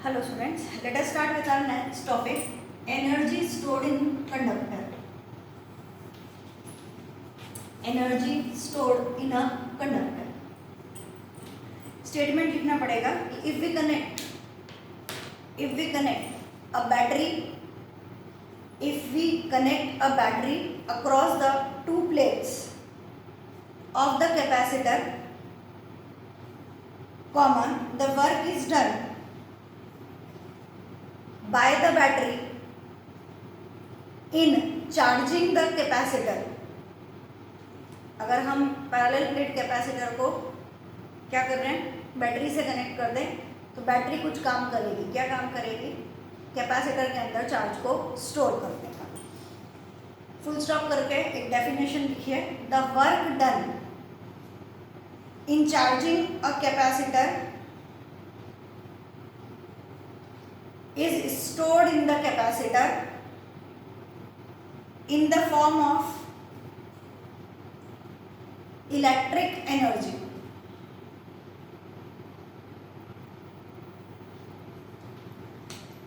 Hello students, let us start with our next topic, energy stored in conductor. Energy stored in a conductor. Statement लिखना पड़ेगा कि if we connect a battery across the two plates of the capacitor, the work is done by the battery in charging the capacitor. अगर हम parallel plate capacitor को क्या कर रहे हैं, बैटरी से कनेक्ट कर दें तो बैटरी कुछ काम करेगी. क्या काम करेगी? कैपेसिटर के अंदर चार्ज को स्टोर करने का. फुल स्टॉप करके एक डेफिनेशन लिखिए. The work done in charging a capacitor is stored in the capacitor in the form of electric energy.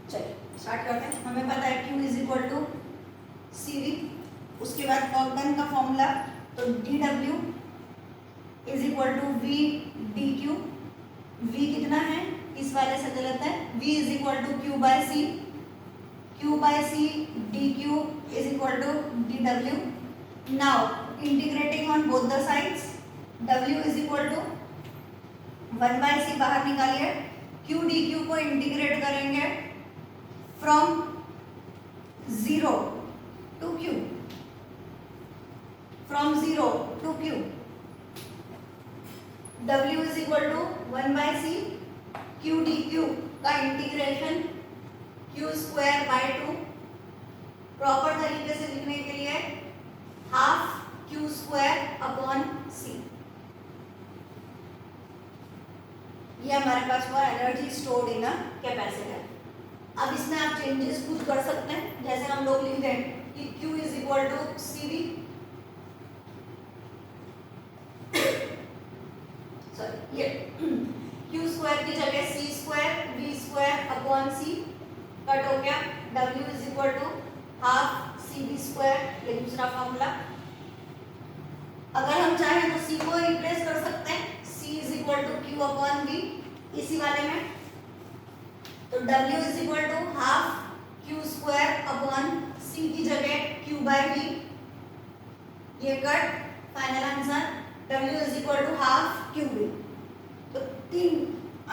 चलिए स्टार्ट करते हैं. हमें पता है Q is equal to CV. उसके बाद वर्क डन का फॉर्मूला, तो dW is equal to V dQ. V कितना है? इस वाले से गलत है. V is equal to Q by C. Q by C dQ is equal to dW. Now integrating on both the sides, W is equal to 1 by C बाहर निकालिए. Q dQ को इंटीग्रेट करेंगे from 0 to Q, from 0 to Q. W is equal to 1 by C. Q dQ का integration Q square by 2. Proper तरीके से लिखने के लिए half Q square upon C. ये हमारे पास हुआ energy stored in a capacitor. अब इसमें आप चेंजेस कुछ कर सकते हैं. जैसे हम लोग लिख दें कि Q is equal to CV, sorry ये Q स्क्वायर की जगह C square V square upon C cut हो गया. W is equal to half CV square, ये दूसरा फॉर्मूला. अगर हम चाहें तो C को रिप्लेस कर सकते हैं. C is equal to Q upon V इसी वाले में. तो W is equal to half Q square upon C की जगह Q बाय V. ये cut. Final answer W is equal to half QV. तो 3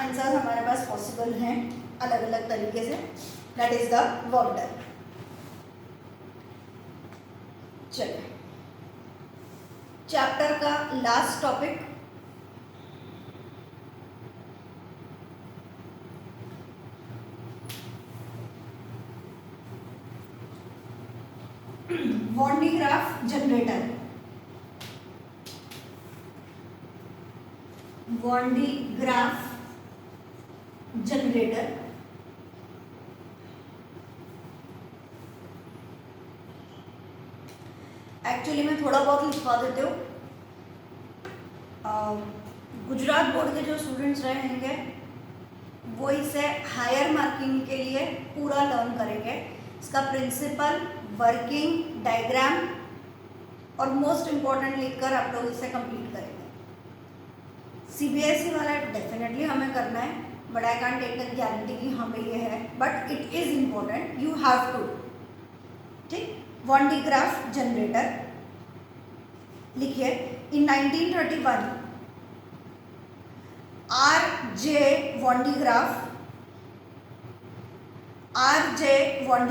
आंसर हमारे पास पॉसिबल हैं अलग अलग तरीके से. That is the work done. चलिए चैप्टर का last topic, Van de Graaff generator. Van de Graaff generator actually मैं थोड़ा बहुत लिखवा देती हूँ. गुजरात बोर्ड के जो स्टूडेंट्स रहेंगे वो इसे हायर मार्किंग के लिए पूरा लर्न करेंगे. इसका प्रिंसिपल, वर्किंग डायग्राम और मोस्ट इम्पॉर्टेंट लिखकर आप लोग इसे कंप्लीट करेंगे. CBSE वाला डेफिनेटली हमें करना है, but I can take the guarantee कि हमें ये है, but it is important, you have to. ठीक. वॉन डी ग्राफ जनरेटर लिखिए. In 1931 RJ Van de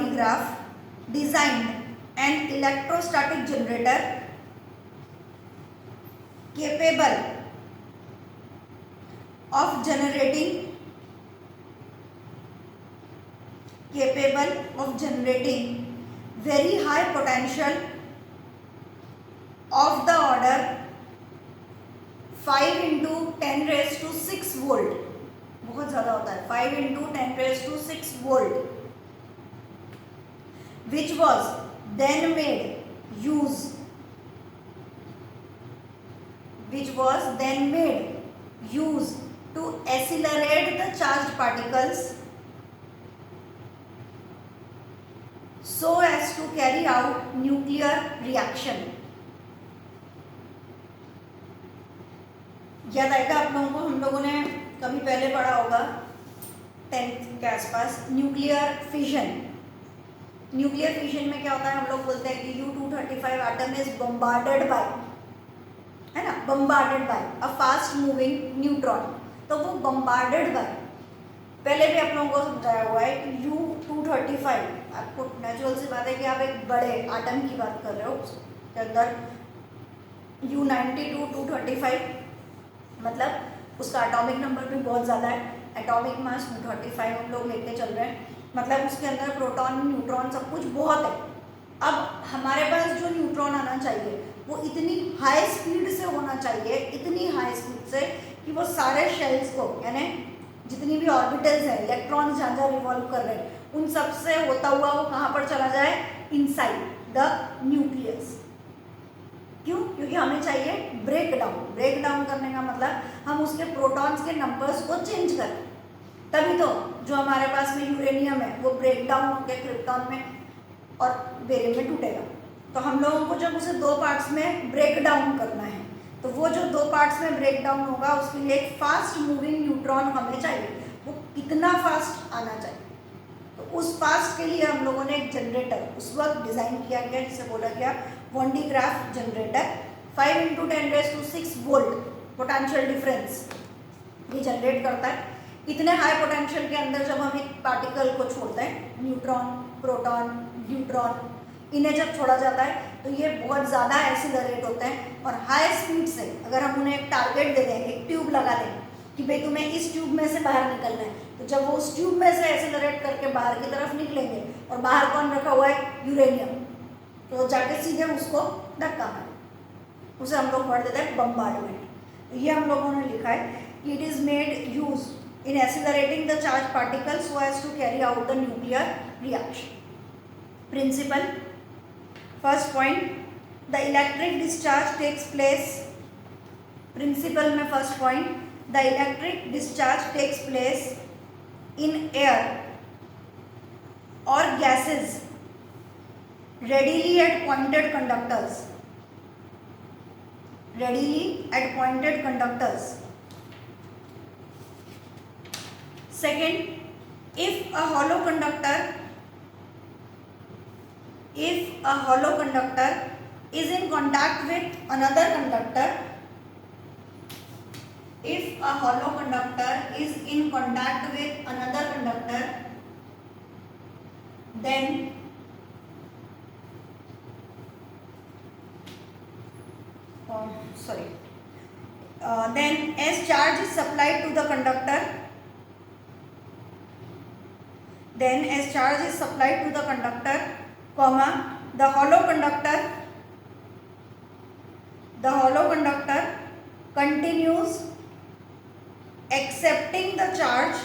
Graaff designed an electrostatic generator capable of generating very high potential of the order 5 into 10 raised to 6 volt. बहुत ज़्यादा होता है. 5 into 10 raised to 6 volt, which was then made use to accelerate the charged particles so as to carry out nuclear reaction। याद आएगा आप लोगों को, हम लोगों ने कभी पहले पढ़ा होगा 10th के आसपास, न्यूक्लियर फिशन। न्यूक्लियर फिशन में क्या होता है, हम लोग बोलते हैं कि U-235 atom is bombarded by, है ना, bombarded by a fast moving neutron. तो वो बम्बार्डेड बाय, पहले भी आप लोगों को समझाया हुआ है कि U-235, आपको नेचुरल सी बात है कि आप एक बड़े एटम की बात कर रहे हो, उसके अंदर U-92 235, मतलब उसका एटॉमिक नंबर भी बहुत ज़्यादा है, एटॉमिक मास 235 हम लोग लेके चल रहे हैं, मतलब उसके अंदर प्रोटॉन न्यूट्रॉन सब कुछ बहुत है। अब हमारे पास जो न्यूट्रॉन आना चाहिए वो इतनी हाई स्पीड से होना चाहिए, इतनी हाई स्पीड से कि वो सारे शेल्स को, यानी जितनी भी ऑर्बिटल्स हैं, इलेक्ट्रॉन्स जहाँ जहाँ रिवॉल्व कर रहे हैं, उन सब से होता हुआ वो कहाँ पर चला जाए, इनसाइड द न्यूक्लियस। क्यों? क्योंकि हमें चाहिए ब्रेक डाउन। ब्रेक डाउन करने का मतलब हम उसके प्रोटॉन्स के नंबर्स को चेंज करें, तभी तो जो हमारे पास में यूरेनियम है वो ब्रेक डाउन होकर क्रिप्टॉन में और बेरियम में टूटेगा। तो हम लोगों को जब उसे दो पार्ट्स में ब्रेक डाउन करना है, तो वो जो दो पार्ट्स में ब्रेक डाउन होगा उसके लिए एक फास्ट मूविंग न्यूट्रॉन हमें चाहिए। वो कितना फास्ट आना चाहिए, तो उस फास्ट के लिए हम लोगों ने एक जनरेटर उस वक्त डिज़ाइन किया गया जिसे बोला गया Van de Graaff generator. 5 × 10⁶ volt potential difference ये जनरेट करता है। इतने हाई पोटेंशियल के अंदर जब हम एक पार्टिकल को छोड़ते हैं, न्यूट्रॉन, प्रोटॉन, न्यूट्रॉन, इन्हें जब छोड़ा जाता है तो ये बहुत ज़्यादा एक्सीलरेट होते हैं और हाई स्पीड से अगर हम उन्हें एक टारगेट दे दें, एक ट्यूब लगा दें कि भाई तुम्हें इस ट्यूब में से बाहर निकलना है, तो जब वो उस ट्यूब में से एक्सीलरेट करके बाहर की तरफ निकलेंगे और बाहर कौन रखा हुआ है, यूरेनियम, तो जाके सीधे उसको धक्का मारे, उसे हम लोग पढ़ देते हैं बम्बार्डमेंट। ये हम लोगों ने लिखा है कि it is made use in accelerating the charged particles so as to carry out the nuclear reaction. Principle, first point, the electric discharge takes place, principle में first point, the electric discharge takes place in air or gases readily at pointed conductors, readily at pointed conductors. Second, if a hollow conductor is in contact with another conductor, if a hollow conductor is in contact with another conductor, then then as charge is supplied to the conductor, then as charge is supplied to the conductor, comma, the hollow conductor continues accepting the charge,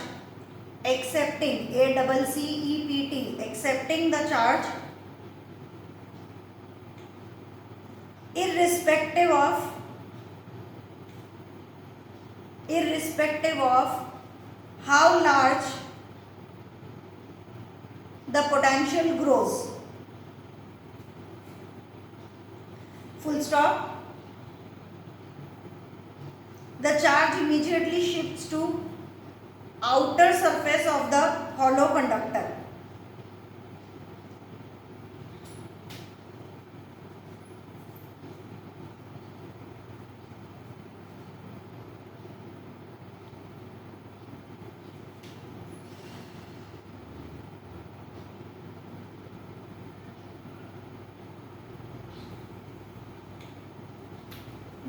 accepting, ACCEPT, accepting the charge irrespective of how large the potential grows, full stop. The charge immediately shifts to outer surface of the hollow conductor.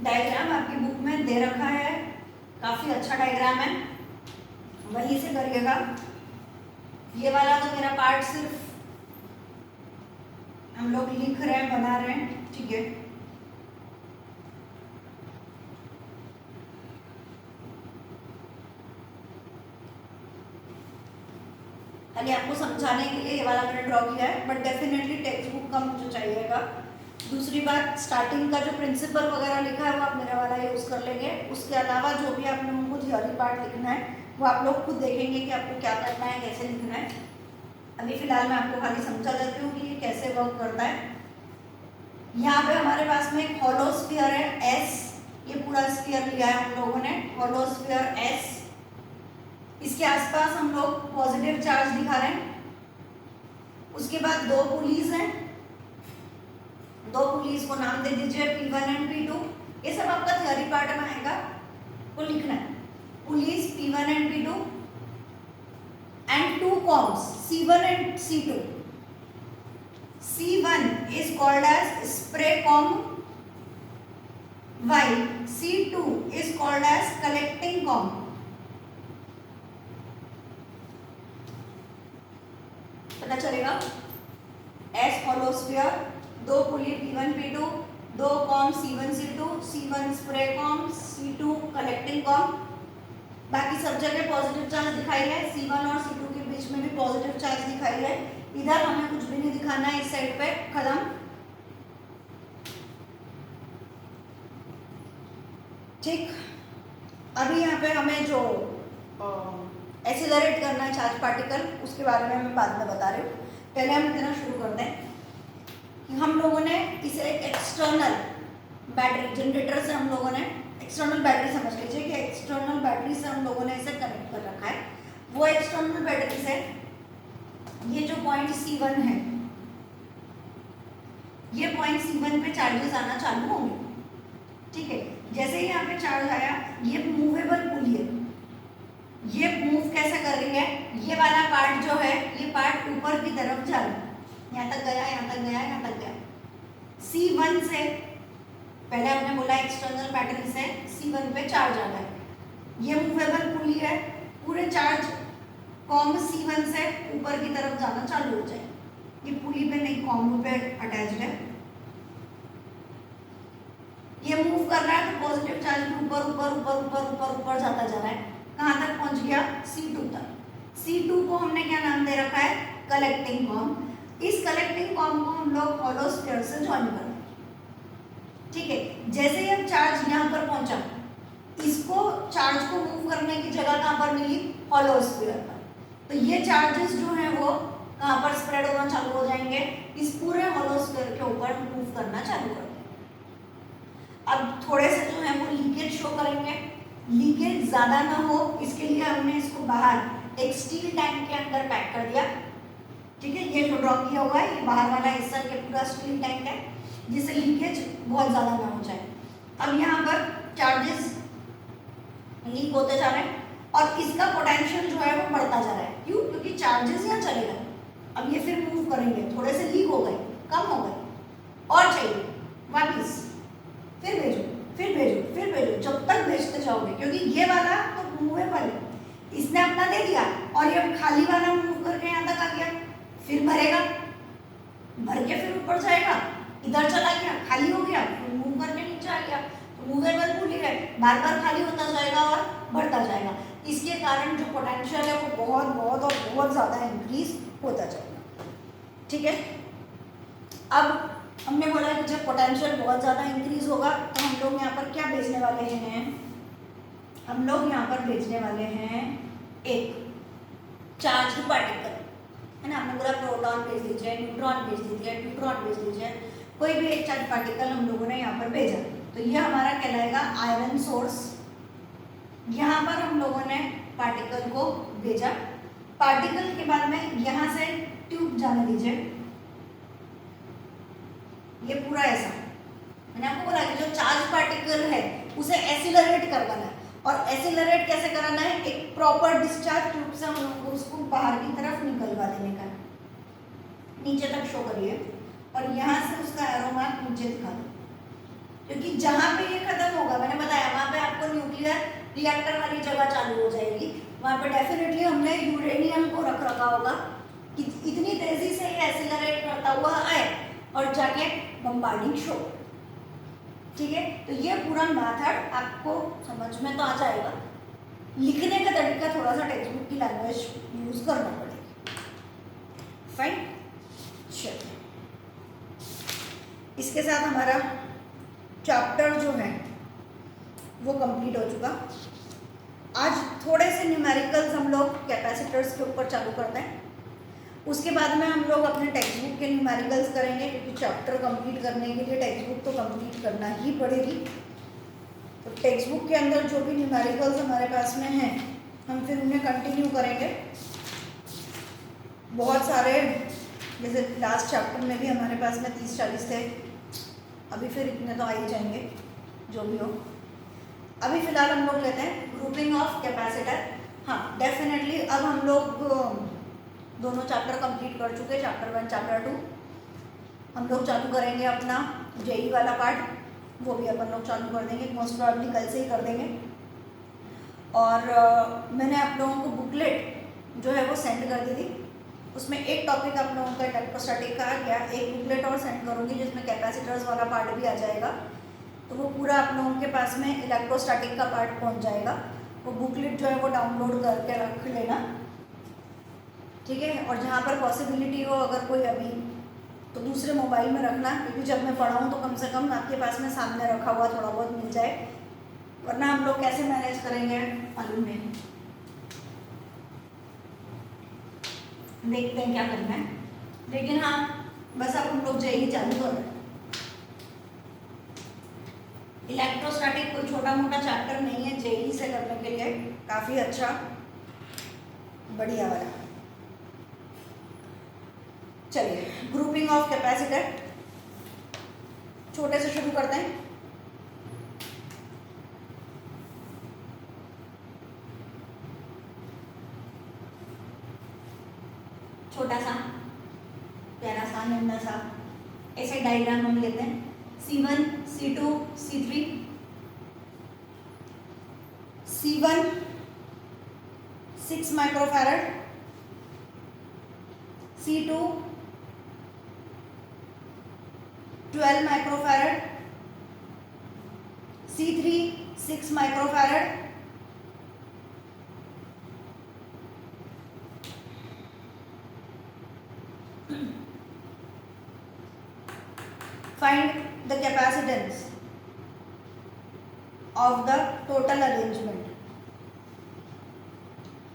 Diagram आपकी book में दे रखा है, काफ़ी अच्छा diagram है, वहीं से करिएगा। ये वाला तो मेरा पार्ट सिर्फ हम लोग लिख रहे हैं, बना रहे हैं, ठीक है। खाली आपको समझाने के लिए ये वाला मैंने ड्रॉ किया है, बट डेफिनेटली टेक्स्ट बुक का मुझे चाहिएगा। दूसरी बात, स्टार्टिंग का जो प्रिंसिपल वगैरह लिखा है वो आप मेरा वाला यूज़ कर लेंगे। उसके अलावा जो भी आप लोगों को थियोरी पार्ट लिखना है वो आप लोग खुद देखेंगे कि आपको क्या करना है, कैसे लिखना है। अभी फिलहाल मैं आपको खाली समझा देती हूँ कि ये कैसे वर्क करता है। यहाँ पे हमारे पास में एक हॉलो स्फीयर है एस, ये पूरा स्फीयर लिया है हम लोगों ने, हॉलो स्फीयर एस। इसके आसपास हम लोग पॉजिटिव चार्ज दिखा रहे हैं। उसके बाद दो पुलीज हैं, दो पुलीज को नाम दे दीजिए P1 एंड P2। ये सब आपका थ्योरी पार्ट में आएगा, को लिखना है। Police P1 and P2 and two comms C1 and C2. C1 is called as spray comb while C2 is called as collecting comb. पता चलेगा। S hollow sphere, दो पुली P1 P2, दो com C1 C2, C1 spray com, C2 collecting com. बाकी सब जगह positive charge दिखाई है, C1 और C2 के बीच में भी पॉजिटिव चार्ज दिखाई है। इधर हमें कुछ भी नहीं दिखाना है, इस साइड पे खत्म। ठीक, अभी यहाँ पे हमें जो एक्सीलरेट करना है चार्ज पार्टिकल, उसके बारे में मैं बाद में बता रही हूँ। पहले हम इतना शुरू करते हैं कि हम लोगों ने इसे एक एक्सटर्नल बैटरी जनरेटर से, हम लोगों ने एक्सटर्नल बैटरी समझ लीजिए कि एक्सटर्नल बैटरी से हम लोगों ने इसे कनेक्ट कर रखा है। वो एक्सटर्नल बैटरी से ये जो पॉइंट C1 है, ये पॉइंट C1 पे चार्जेस आना चालू होंगे। ठीक है, जैसे ही यहाँ पे चार्ज आया, ये मूवेबल पुली है, ये मूव कैसे कर रही है, ये वाला पार्ट जो है, ये पार्ट ऊपर की तरफ जा रहा है, यहाँ तक गया, यहाँ तक गया, यहाँ तक गया। C1 से पहले हमने बोला एक्सटर्नल बैटरी से C1 पे चार्ज आ गया, ये मूवेबल पुली है, पूरे चार्ज कॉम C1 से ऊपर की तरफ जाना चालू हो जाए। ये पुली पे नहीं, कॉम पे अटैच है, ये मूव कर रहा है तो पॉजिटिव चार्ज भी ऊपर ऊपर ऊपर ऊपर ऊपर ऊपर जाता जा रहा है। कहाँ तक पहुंच गया? C2 तक। C2 को हमने क्या नाम दे रखा है? Collecting com. इस कलेक्टिंग कॉम को हम लोग हॉलो स्फीयर से ज्वाइन कर, ठीक है। जैसे ही अब चार्ज यहाँ पर पहुंचा, इसको चार्ज को मूव करने की जगह कहाँ पर मिली? हॉलो स्फीयर पर। तो ये चार्जेस जो हैं वो कहाँ पर स्प्रेड होना चालू हो जाएंगे? इस पूरे हॉलो स्फीयर के ऊपर मूव करना चालू कर देंगे। अब थोड़े से जो है वो लीकेज शो करेंगे, लीकेज ज्यादा ना हो इसके लिए हमने इसको बाहर एक स्टील टैंक के अंदर पैक कर दिया, ठीक है। ये जो ड्रॉ किया हुआ है, ये बाहर वाला हिस्सा ये पूरा स्टील टैंक है, जिससे लीकेज बहुत ज़्यादा ना हो जाए। अब यहाँ पर चार्जेस लीक होते जा रहे हैं और इसका पोटेंशियल जो है वो बढ़ता जा रहा है। क्यों? क्योंकि चार्जेस यहाँ चले गए, अब ये फिर मूव करेंगे, थोड़े से लीक हो गए, कम हो गए, और चाहिए वापिस, फिर भेजो, फिर भेजो, फिर भेजो, जब तक भेजते जाओगे, क्योंकि ये वाला तो मूवेबल है, इसने अपना दे दिया और ये खाली वाला मूव करके यहाँ तक आ गया, फिर भरेगा, भर के फिर ऊपर जाएगा, इधर चला गया, खाली हो गया, फिर मूव करके नीचे आ गया। तो मूवेबल पुली है, बार बार खाली होता जाएगा और बढ़ता जाएगा। इसके कारण जो पोटेंशियल है वो बहुत बहुत और बहुत ज़्यादा इंक्रीज होता जाएगा, ठीक है। अब हमने बोला कि जब पोटेंशियल बहुत ज़्यादा इंक्रीज होगा तो हम लोग यहाँ पर क्या भेजने वाले हैं? हम लोग यहाँ पर भेजने वाले हैं एक चार्ज पार्टिकल, है ना। हमने बोला प्रोटॉन भेज दीजिए, न्यूट्रॉन भेज दीजिए, न्यूट्रॉन भेज दीजिए, कोई भी एक चार्ज पार्टिकल हम लोगों ने यहाँ पर भेजा, तो ये हमारा कहलाएगा आयरन सोर्स। यहाँ पर हम लोगों ने पार्टिकल को भेजा, पार्टिकल के बाद में यहाँ से ट्यूब जाने दीजिए, ये पूरा ऐसा। मैंने आपको बोला कि जो चार्ज पार्टिकल है उसे एक्सीलरेट करवाना है, और एक्सीलरेट कैसे कराना है? एक प्रॉपर डिस्चार्ज ट्यूब से हम लोग को उसको बाहर की तरफ निकलवा देने का, नीचे तक शो करिए और यहाँ से उसका एरो मार्क नीचे दिखा दो, क्योंकि जहाँ पे ये खत्म होगा, मैंने बताया वहाँ पे आपको न्यूक्लियर रिएक्टर वाली जगह चालू हो जाएगी, वहाँ पे डेफिनेटली हमने यूरेनियम को रख रखा होगा कि इतनी तेजी से ये एक्सीलरेट करता हुआ आए और जाके बम्बार्डिंग शो, ठीक है। तो ये पूरा मेथड आपको समझ में तो आ जाएगा, लिखने का तरीका थोड़ा सा टेक्स्ट बुक की लैंग्वेज यूज करना पड़ेगा, फाइन। चलिए, इसके साथ हमारा चैप्टर जो है वो कंप्लीट हो चुका। आज थोड़े से न्यूमेरिकल्स हम लोग कैपेसिटर्स के ऊपर चालू करते हैं। उसके बाद में हम लोग अपने टेक्स्ट बुक के न्यूमेरिकल्स करेंगे, क्योंकि चैप्टर कंप्लीट करने के लिए टेक्स्ट बुक तो कंप्लीट करना ही पड़ेगी। तो टेक्स्ट बुक के अंदर जो भी न्यूमेरिकल्स हमारे पास में हैं हम फिर उन्हें कंटिन्यू करेंगे। बहुत सारे, जैसे लास्ट चैप्टर में भी हमारे पास में 30-40 थे, अभी फिर इतने तो आ ही जाएंगे जो भी हो। अभी फ़िलहाल हम लोग लेते हैं ग्रुपिंग ऑफ कैपेसिटर। हाँ डेफिनेटली अब हम लोग दोनों चैप्टर कंप्लीट कर चुके हैं, चैप्टर 1 चैप्टर 2। हम लोग चालू करेंगे अपना जेई वाला पार्ट, वो भी अपन लोग चालू कर देंगे, मोस्ट प्रॉब्ली कल से ही कर देंगे। और मैंने आप लोगों को बुकलेट जो है वो सेंड कर दी थी, उसमें एक टॉपिक आप लोगों का इलेक्ट्रोस्टैटिक का आ गया, एक बुकलेट और सेंड करूँगी जिसमें कैपेसिटर्स वाला पार्ट भी आ जाएगा। तो वो पूरा आप लोगों के पास में इलेक्ट्रोस्टैटिक का पार्ट पहुँच जाएगा। वो बुकलेट जो है वो डाउनलोड करके रख लेना, ठीक है। और जहाँ पर पॉसिबिलिटी हो अगर कोई अभी, तो दूसरे मोबाइल में रखना, क्योंकि जब मैं पढ़ाऊँ तो कम से कम आपके पास में सामने रखा हुआ थोड़ा बहुत मिल जाए, वरना हम लोग कैसे मैनेज करेंगे मालूम नहीं। देखते हैं क्या करना है, लेकिन हाँ बस अब हम लोग जेई चालू कर रहे हैं। इलेक्ट्रोस्टैटिक कोई छोटा मोटा चैप्टर नहीं है, जेई से करने के लिए काफ़ी अच्छा बढ़िया वाला। चलिए ग्रुपिंग ऑफ कैपेसिटर छोटे से शुरू करते हैं। छोटा सा प्यारा सा नन्हा सा ऐसे डायग्राम हम लेते हैं। C1 C2 C3। C1 6 microfarad, C2 12 microfarad, C3 6 microfarad, find the capacitance of the total arrangement।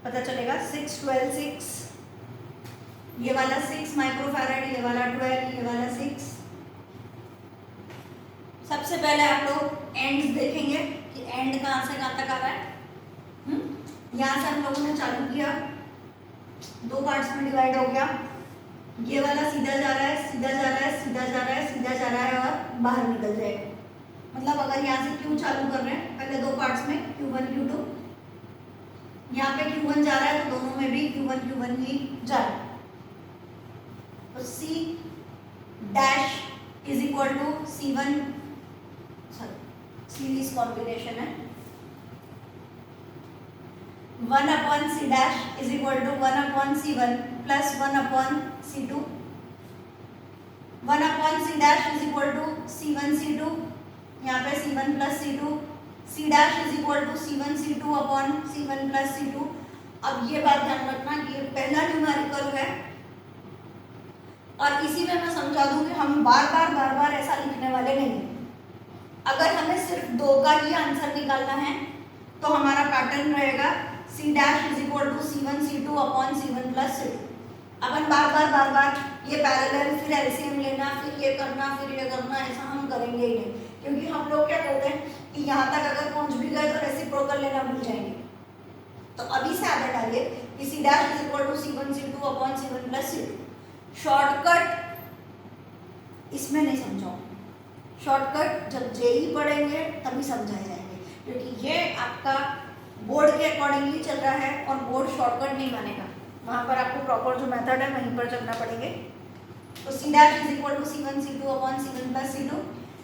पता चलेगा 6 12 6, ये वाला 6 माइक्रोफैरड, ये वाला 12, ये वाला 6। सबसे पहले आप लोग एंड्स देखेंगे कि एंड कहाँ से कहाँ तक आ रहा है। यहाँ से हम लोगों ने चालू किया, दो पार्ट्स में डिवाइड हो गया। ये वाला सीधा जा रहा है, सीधा जा रहा है, सीधा जा रहा है, सीधा जा रहा है और बाहर निकल जाएगा। मतलब अगर यहाँ से Q चालू कर रहे हैं पहले दो पार्ट्स में Q1 Q2, यहाँ पे Q1 जा रहा है तो दोनों में भी Q1 ही जा रहा है। तो C dash is equal to C1, series combination है, 1/C dash is equal to 1/C1 plus 1/C2, 1/C dash is equal to C1 C2, यहाँ पे C1 plus C2, C dash is equal to C1 C2 upon C1 plus C2। अब ये बात ध्यान रखना कि ये पहला न्यूमेरिकल है और इसी में मैं समझा दूं कि हम बार बार ऐसा लिखने वाले नहीं हैं। अगर हमें सिर्फ दो का ही आंसर निकालना है तो हमारा पैटर्न रहेगा C dash is equal to C1 C2 upon C1 plus C2। अपन बार बार ये पैरेलल, फिर एलसीएम लेना, फिर ये करना, फिर ये करना, ऐसा हम करेंगे ही नहीं, क्योंकि हम लोग क्या करते हैं कि यहाँ तक अगर पहुँच भी गए तो रेसिप्रोकल लेना भूल जाएंगे। तो अभी से आदत डालिए कि C dash is equal to C1 C2 upon C1 plus C2। Shortcut इसमें नहीं समझाऊँ, शॉर्टकट जब जेई पढ़ेंगे तभी समझाए जाएंगे, क्योंकि ये आपका बोर्ड के अकॉर्डिंगली चल रहा है और बोर्ड शॉर्टकट नहीं मानेगा। वहाँ पर आपको प्रॉपर जो मेथड है वहीं पर चलना पड़ेंगे। तो C dash is equal to C1 C2 upon C1 plus C2।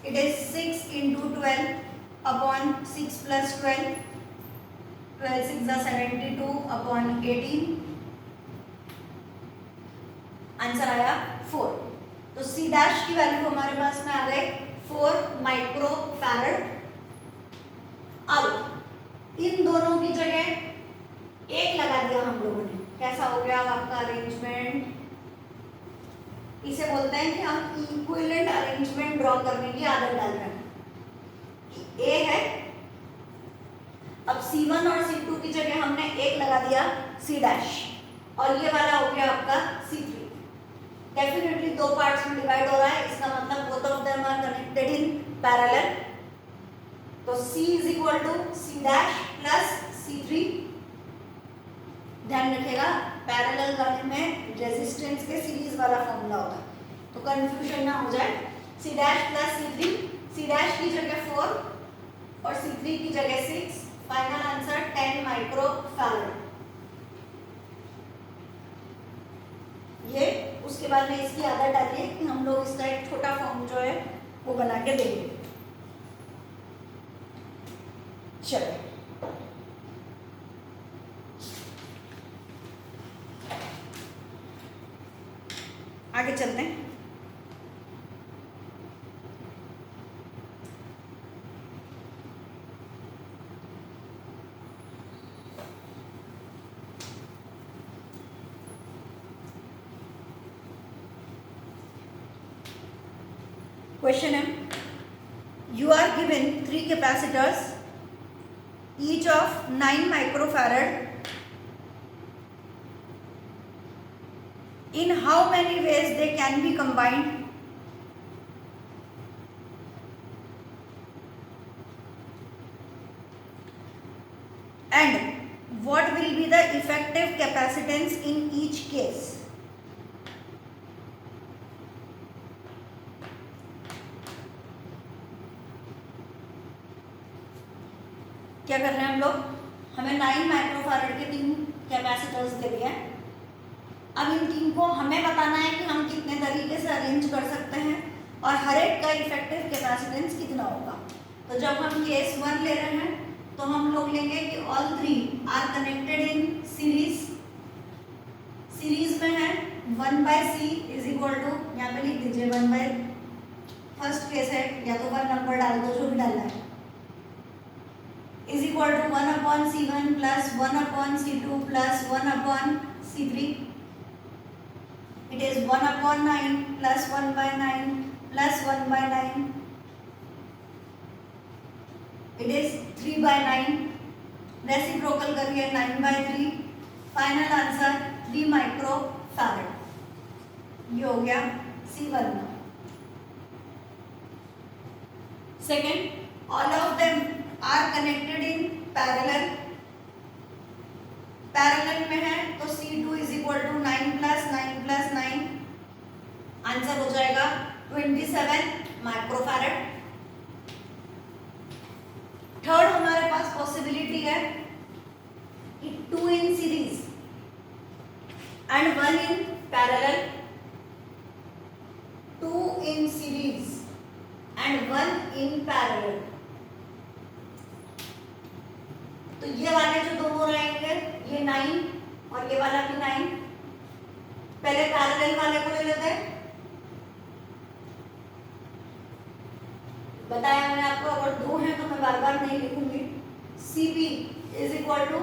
It is 6 into 12 upon 6 plus 12, 12 6 72 upon 18, answer आया 4। तो C डैश की वैल्यू हमारे पास में आ गए 4 माइक्रोफैरड। अब इन दोनों की जगह एक लगा दिया हम लोगों ने, कैसा हो गया आपका अरेंजमेंट। इसे बोलते हैं कि हम इक्विवेलेंट अरेंजमेंट ड्रॉ करने की आदत डाल रहे हैं। ए है, अब C1 और C2 की जगह हमने एक लगा दिया C डैश, और ये वाला हो गया आपका C3। डेफिनेटली दो पार्ट्स में डिवाइड हो रहा है, इसका मतलब both of them are connected in parallel. तो C is equal to C dash plus C3। ध्यान रखिएगा पैरेलल वाले में रेजिस्टेंस के सीरीज वाला फॉर्मूला होता है, तो कंफ्यूजन ना हो जाए। C dash plus C3, C dash की जगह 4 और C3 की जगह 6। Final answer 10 micro farad. ये उसके बाद में इसकी आदत आती है कि हम लोग इसका एक छोटा फॉर्म जो है वो बना के देंगे। चलो आगे चलते हैं। Question M. You are given 3 capacitors, each of 9 microfarad. In how many ways they can be combined? And what will be the effective capacitance in each case? क्या कर रहे हैं हम लोग, हमें 9 माइक्रोफैराड के 3 कैपेसिटर्स दे दिए हैं। अब इन 3 को हमें बताना है कि हम कितने तरीके से अरेंज कर सकते हैं और हर एक का इफेक्टिव कैपेसिटेंस कितना होगा। तो जब हम केस 1 ले रहे हैं तो हम लोग लेंगे कि all 3 are connected in series. Series में है 1/C इज इक्वल टू, यहाँ पे लिख दीजिए 1/, फर्स्ट केस है या तो 1 नंबर डाल दो जो भी डालना है, is equal to 1/C1 plus 1/C2 plus 1/C3. It is 1/9 plus 1/9 plus 1/9. It is 3/9. Reciprocal करिए 9/3। Final answer 3 microfarad. ये हो गया C1। Second, all of them are connected in parallel. Parallel में है तो C2 is equal to 9 plus 9 plus 9, answer हो जाएगा 27 microfarad. Third हमारे पास पॉसिबिलिटी है कि 2 in series and 1 in parallel, 2 in series and 1 in parallel। तो ये वाले जो दोनों रहेंगे ये 9 और ये वाला भी 9। पहले पैरेलल वाले को ले लेते हैं। बताया मैंने आपको, अगर 2 हैं तो मैं बार बार नहीं लिखूंगी। CP is equal to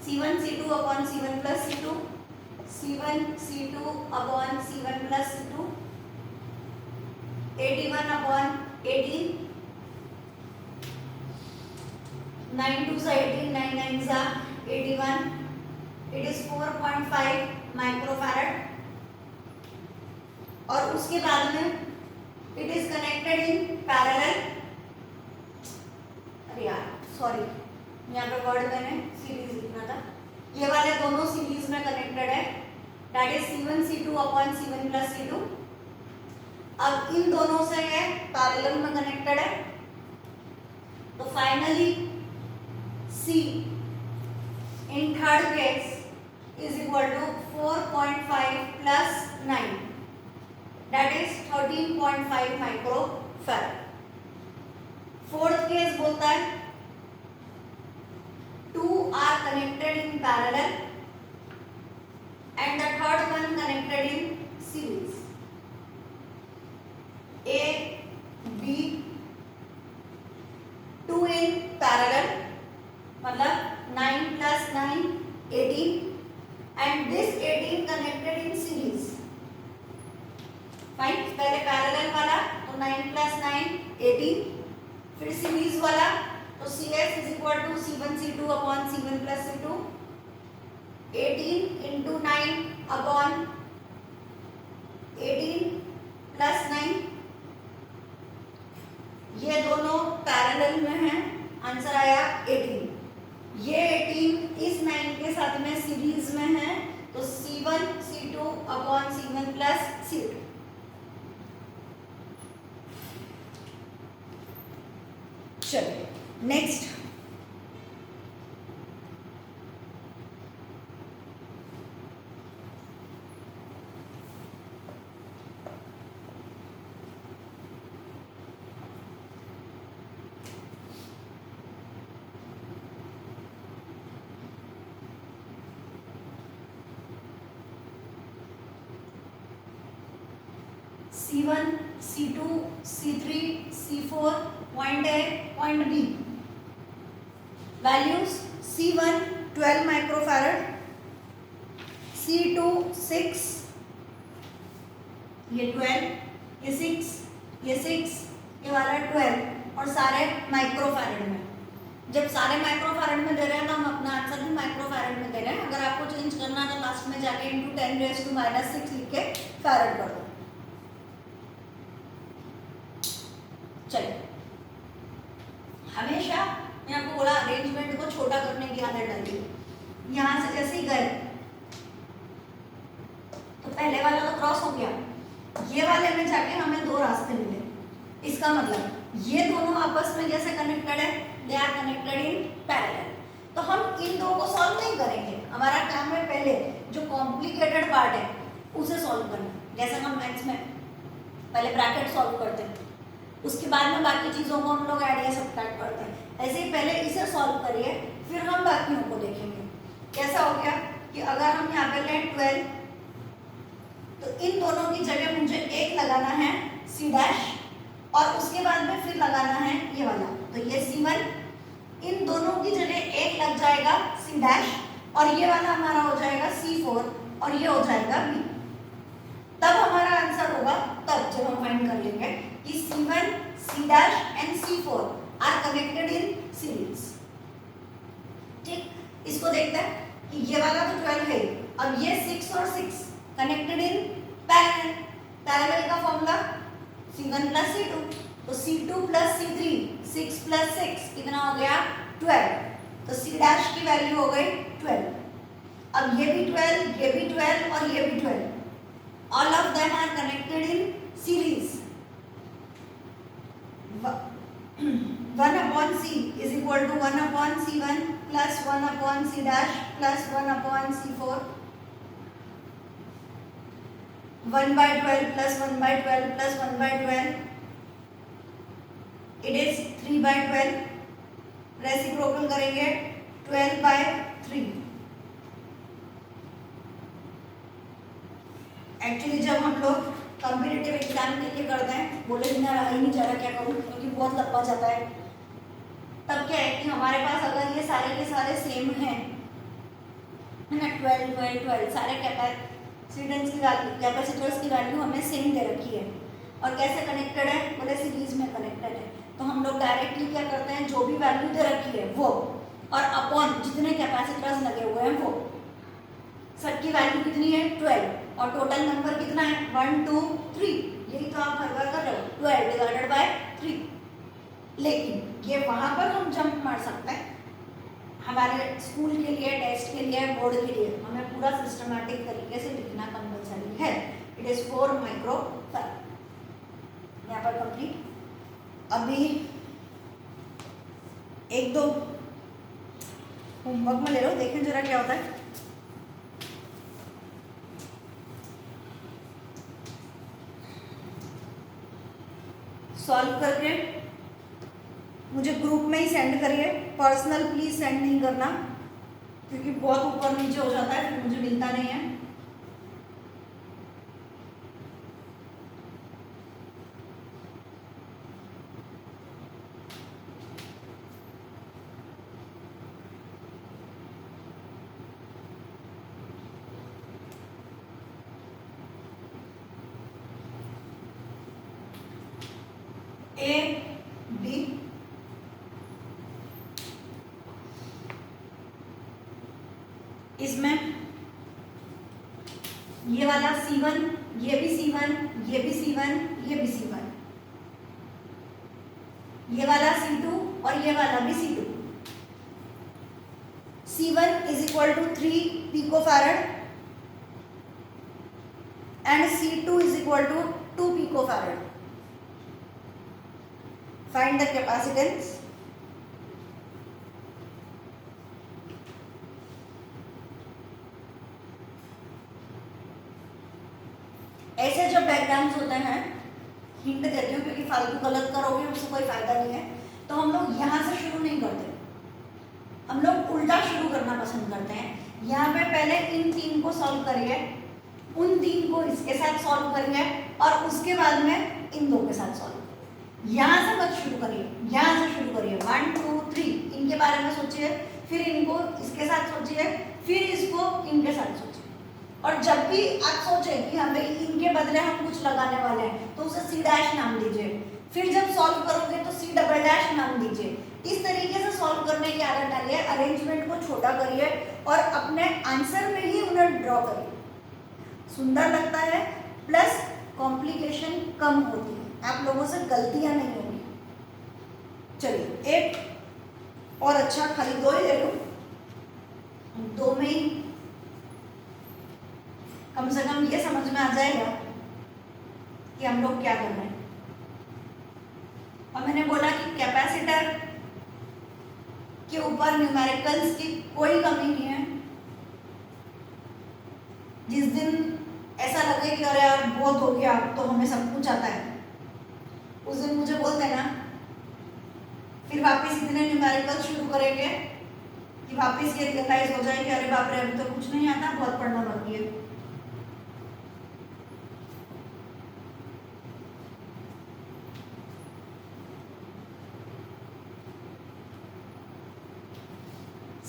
C1 C2 upon C1 plus C2, C1 C2 upon C1 plus C2, 81 upon 18, 9 2 18, 9 9 81। It is 4.5 microfarad. और उसके बाद में it is connected in parallel. अरे यार सॉरी, यहाँ पे वर्ड मैंने सीरीज लिखना था। ये वाले दोनों सीरीज में कनेक्टेड है, that is C1 C2 upon C1 plus C2। अब इन दोनों से ये पैरेलल में कनेक्टेड है, तो finally C in third case is equal to 4.5 plus 9, that is 13.5 microfarad। Fourth case बोलता है 2 are connected in parallel and the third one connected in series। A, B, 2 in parallel मतलब 9 plus 9 18 and this 18 connected in series। Fine, पहले parallel वाला तो 9 plus 9 18, फिर series वाला तो CS is equal to C1 C2 upon C1 plus C2, 18 into 9 upon 18 plus 9, ये दोनों parallel में हैं, आंसर आया 18। ये 18 इस 9 के साथ में सीरीज में है, तो C1 C2 upon C1 plus C2। चलिए next, C1 C2 C3 C4 point A point B। Values C1 12 microfarad, C2 6, ये 12, ये 6, ये 6, ये वाला 12, और सारे माइक्रोफैरड में। जब सारे माइक्रोफैरड में दे रहे हैं तो हम अपना आंसर भी माइक्रोफैरड में दे रहे हैं। अगर आपको चेंज करना है तो लास्ट में जाके इंटू 10⁻⁻6 लिख के फैरड कर दो। चलिए, हमेशा मैंने आपको बोला अरेंजमेंट को छोटा करने की आदत डालिए। यहाँ से जैसे ही गए तो पहले वाला तो क्रॉस हो गया, ये वाले में जाके हमें दो रास्ते मिले। इसका मतलब ये दोनों आपस में जैसे कनेक्टेड है, they are connected in parallel. तो हम इन दो को सॉल्व नहीं करेंगे, हमारा काम है पहले जो कॉम्प्लिकेटेड पार्ट है उसे सॉल्व करना। जैसे हम मैथ्स में पहले ब्रैकेट सॉल्व करते हैं, उसके बाद में बाकी चीज़ों को हम लोग ऐड या सब्ट्रैक्ट करते हैं। ऐसे ही पहले इसे सॉल्व करिए, फिर हम बाकियों को देखेंगे। कैसा हो गया कि अगर हम यहाँ पे लें 12, तो इन दोनों की जगह मुझे एक लगाना है C डैश, और उसके बाद में फिर लगाना है ये वाला, तो ये C1, इन दोनों की जगह एक लग जाएगा C डैश, और ये वाला हमारा हो जाएगा C4, और ये हो जाएगा B। तब हमारा आंसर होगा, तब जब हम फाइंड कर लेंगे कि C1 C dash and C4 are connected in series. ठीक, इसको देखते हैं कि ये वाला तो 12 है, अब ये 6 और 6 कनेक्टेड इन पैरेलल। पैरेलल का फॉर्मूला C1 प्लस C2, तो C2 प्लस C3, 6 प्लस 6 कितना हो गया 12, तो C डैश की वैल्यू हो गई 12। अब ये भी 12, ये भी 12 और ये भी 12, all of them are connected in series। 1 upon C is equal to 1 upon C1 plus 1 upon C dash plus 1 upon C4, 1 by 12 plus 1 by 12 plus 1 by 12, it is 3 by 12, reciprocal करेंगे 12 by 3। एक्चुअली जब हम लोग competitive exam के लिए करते हैं, बोले बिना रहा ही नहीं जा रहा क्या करूँ क्योंकि बहुत लंबा जाता है, तब क्या है कि हमारे पास अगर ये सारे के सारे सेम हैं ना, 12 12 12 सारे कैपेसिटेंस की वैल्यू, कैपेसिटर्स की वैल्यू हमें सेम दे रखी है, और कैसे कनेक्टेड है, बोले सीरीज में कनेक्टेड है। तो हम लोग डायरेक्टली क्या करते हैं, जो भी वैल्यू दे रखी है वो, और अपॉन जितने कैपेसिटर्स लगे हुए हैं वो, सबकी वैल्यू कितनी है 12, और टोटल नंबर कितना है 1 2 3, यही तो आप हर बार कर रहे हो, 12 डिवाइडेड बाय 3। लेकिन ये वहां पर हम जंप मार सकते हैं, हमारे स्कूल के लिए, टेस्ट के लिए, बोर्ड के लिए हमें पूरा सिस्टमैटिक तरीके से लिखना कंपलसरी है। इट इज 4 माइक्रोफैरड, यहाँ पर कंप्लीट। अभी एक दो होमवर्क में ले लो, देखें जरा क्या होता है। सॉल्व करके मुझे ग्रुप में ही सेंड करिए, पर्सनल प्लीज सेंड नहीं करना क्योंकि बहुत ऊपर नीचे हो जाता है, फिर मुझे मिलता नहीं है। A B इसमें ये वाला C1, ये भी C1, ये भी C1, ये भी C1, ये वाला C2 और ये वाला भी C2। C1 is equal to 3 picofarad and C2 is equal to 2 picofarad. Find the capacitance. ऐसे जो डायग्राम्स होते हैं, हिंट देती हूँ क्योंकि फालतू गलत करोगे उससे कोई फायदा नहीं है, तो हम लोग यहाँ से शुरू नहीं करते, हम लोग उल्टा शुरू करना पसंद करते हैं। यहाँ पे पहले इन 3 को सॉल्व करिए, उन 3 को इसके साथ सॉल्व करिए और उसके बाद में इन 2 के साथ सॉल्व। यहाँ से मत शुरू करिए, यहाँ से शुरू करिए। 1 2 3 इनके बारे में सोचिए, फिर इनको इसके साथ सोचिए, फिर इसको इनके साथ सोचिए। और जब भी आप सोचें कि हमें इनके बदले हम कुछ लगाने वाले हैं तो उसे C' नाम दीजिए, फिर जब सॉल्व करोगे तो C" नाम दीजिए। इस तरीके से सॉल्व करने की आदत डालिए, अरेंजमेंट को छोटा करिए और अपने आंसर में ही उन्हें ड्रॉ करिए। सुंदर लगता है, प्लस कॉम्प्लिकेशन कम होती है, आप लोगों से गलतियां नहीं होंगी। चलिए एक और अच्छा, खाली 2 ही ले लो, 2 में ही कम से कम ये समझ में आ जाएगा कि हम लोग क्या कर रहे हैं। और मैंने बोला कि कैपेसिटर के ऊपर न्यूमेरिकल्स की कोई कमी नहीं है। जिस दिन ऐसा लगे कि अरे यार बहुत हो गया तो हमें सब कुछ आता है, उस दिन मुझे बोल देना, फिर वापस इतने न्यूमेरिकल शुरू करेंगे कि वापस ये रियलाइज हो जाए कि अरे बाप रे अभी तो कुछ नहीं आता, बहुत पढ़ना बाकी है।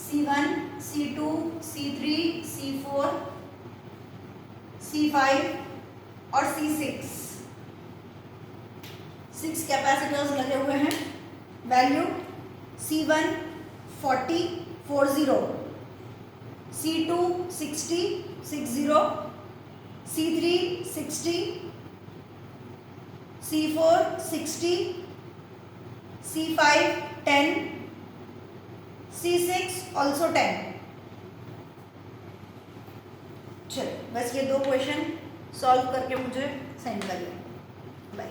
C1, C2, C3, C4, C5 और C6, 6 कैपेसिटर्स लगे हुए हैं। Value C1 40 40, C2 60 60, C3 60, C4 60, C5 10, C6 also 10। चलो बस ये 2 क्वेश्चन सॉल्व करके मुझे सेंड करिए। बाय।